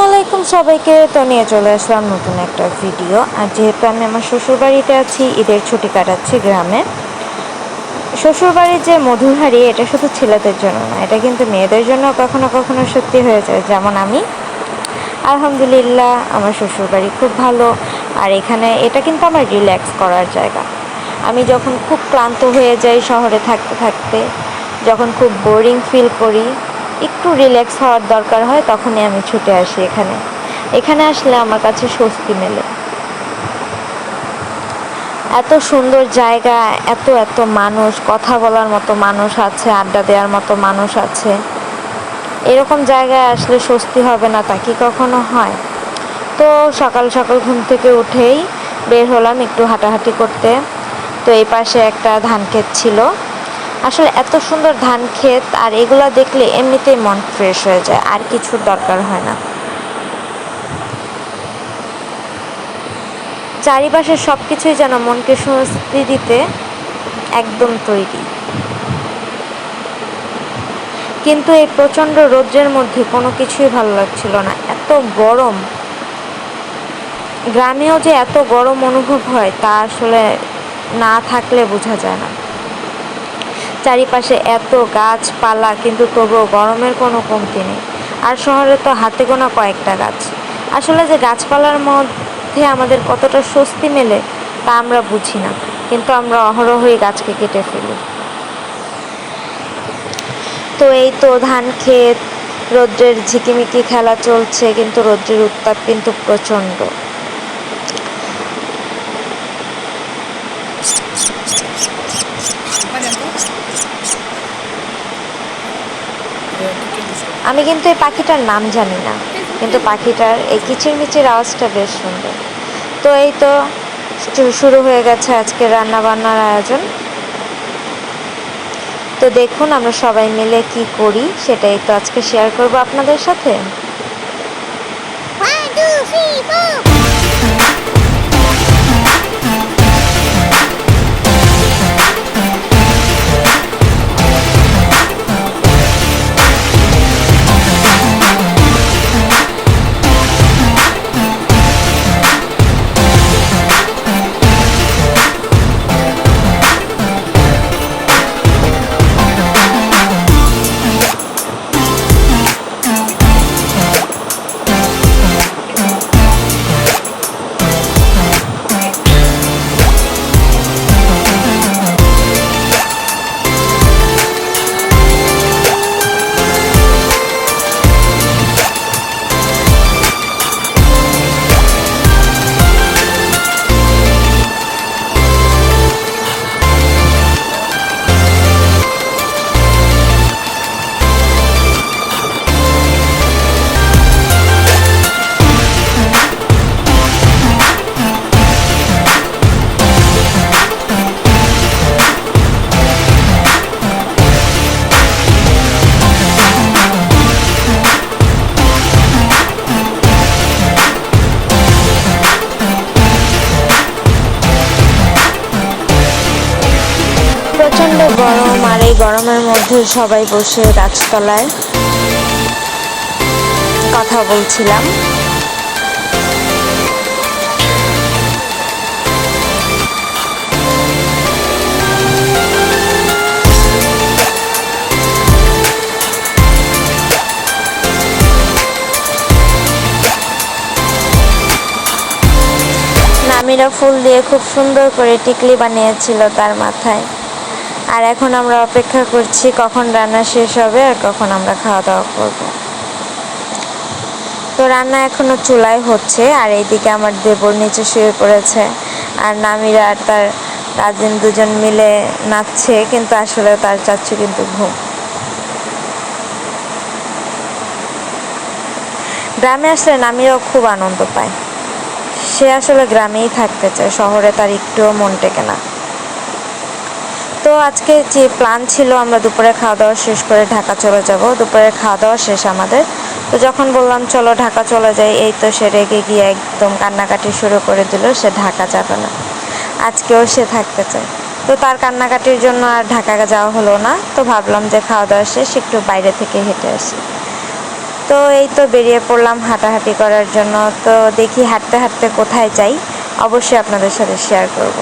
আসসালামাইকুম সবাইকে। তো নিয়ে চলে আসলাম নতুন একটা ভিডিও। আর যেহেতু আমি আমার শ্বশুরবাড়িতে আছি, ঈদের ছুটি কাটাচ্ছি গ্রামে। শ্বশুরবাড়ির যে মধুর হাঁড়ি, এটা শুধু ছেলেদের জন্য না, এটা কিন্তু মেয়েদের জন্য কখনো কখনো সত্যি হয়ে যায়। যেমন আমি, আলহামদুলিল্লাহ, আমার শ্বশুরবাড়ি খুব ভালো। আর এখানে এটা কিন্তু আমার রিল্যাক্স করার জায়গা। আমি যখন খুব ক্লান্ত হয়ে যাই শহরে থাকতে থাকতে, যখন খুব বোরিং ফিল করি, একটু রিল্যাক্স হওয়ার দরকার হয়, তখনই আমি ছুটে আসি এখানে। এখানে আসলে আমার কাছে স্বস্তি মেলে। এত সুন্দর জায়গা, এত এত মানুষ, কথা বলার মতো মানুষ আছে, আড্ডা দেওয়ার মতো মানুষ আছে। এরকম জায়গায় আসলে স্বস্তি হবে না তা কি কখনো হয়? তো সকাল সকাল ঘুম থেকে উঠেই বের হলাম একটু হাঁটাহাঁটি করতে। তো এই পাশে একটা ধান ক্ষেত ছিল। আসলে এত সুন্দর ধান ক্ষেত, আর এগুলা দেখলে এমনিতেই মন ফ্রেশ হয়ে যায়, আর কিছুর দরকার হয় না। চারিপাশের সব কিছুই যেন মনকে স্বস্তি দিতে একদম তৈরি। কিন্তু এই প্রচণ্ড রৌদ্রের মধ্যে কোনো কিছুই ভালো লাগছিল না, এত গরম। গ্রামেও যে এত গরম অনুভব হয় তা আসলে না থাকলে বোঝা যায় না। চারিপাশে এত গাছপালা, কিন্তু তবুও গরমের কোনো কমতি নেই। আর শহরে তো হাতে গোনা কয়েকটা গাছ। আসলে যে গাছপালার মধ্যে আমাদের কতটা স্বস্তি মেলে তা আমরা বুঝি না, কিন্তু আমরা অহরহই গাছকে কেটে ফেলি। তো এই তো ধান ক্ষেত, রৌদ্রের ঝিকিমিকি খেলা চলছে, কিন্তু রৌদ্রের উত্তাপ কিন্তু প্রচণ্ড। আমি কিন্তু এই পাখিটার নাম জানি না, কিন্তু পাখিটার এই কিচিরমিচির আওয়াজটা বেশ সুন্দর। তো এই তো শুরু হয়ে গেছে আজকে রান্না বান্নার আয়োজন। তো দেখুন আমরা সবাই মিলে কি করি, সেটাই তো আজকে শেয়ার করব আপনাদের সাথে। প্রচণ্ড গরম, আর এই গরমের মধ্যে সবাই বসে গাছতলায় কথা বলছিলাম। নামিরা ফুল দিয়ে খুব সুন্দর করে টিকলি বানিয়েছিল তার মাথায়। আর এখন আমরা অপেক্ষা করছি কখন রান্না শেষ হবে আর কখন আমরা খাওয়া দাওয়া করব। তো রান্না এখনো চুলায় হচ্ছে, আর এইদিকে আমার দেবর নিচে শুয়ে পড়েছে, আর নামিরা আর তার কাজিন দুজন মিলে নাচছে, কিন্তু আসলে তার চাচ্চু কিন্তু ঘুম। গ্রামে আসলে নামিরাও খুব আনন্দ পায়। সে আসলে গ্রামেই থাকতে চায়, শহরে তার একটুও মন টেকে না। তো আজকে যে প্ল্যান ছিল আমরা দুপুরে খাওয়া দাওয়া শেষ করে ঢাকা চলে যাব। দুপুরে খাওয়া দাওয়া শেষ আমাদের। তো যখন বললাম চলো ঢাকা চলে যাই, এই তো সে রেগে গিয়ে একদম কান্নাকাটি শুরু করে দিল। সে ঢাকা যাবে না, আজকেও সে থাকতে চায়। তো তার কান্নাকাটির জন্য আর ঢাকা যাওয়া হলো না। তো ভাবলাম যে খাওয়া দাওয়া শেষ একটু বাইরে থেকে হেঁটে আসি। তো এই তো বেরিয়ে পড়লাম হাঁটাহাঁটি করার জন্য। তো দেখি হাঁটতে হাঁটতে কোথায় যাই, অবশ্যই আপনাদের সাথে শেয়ার করব।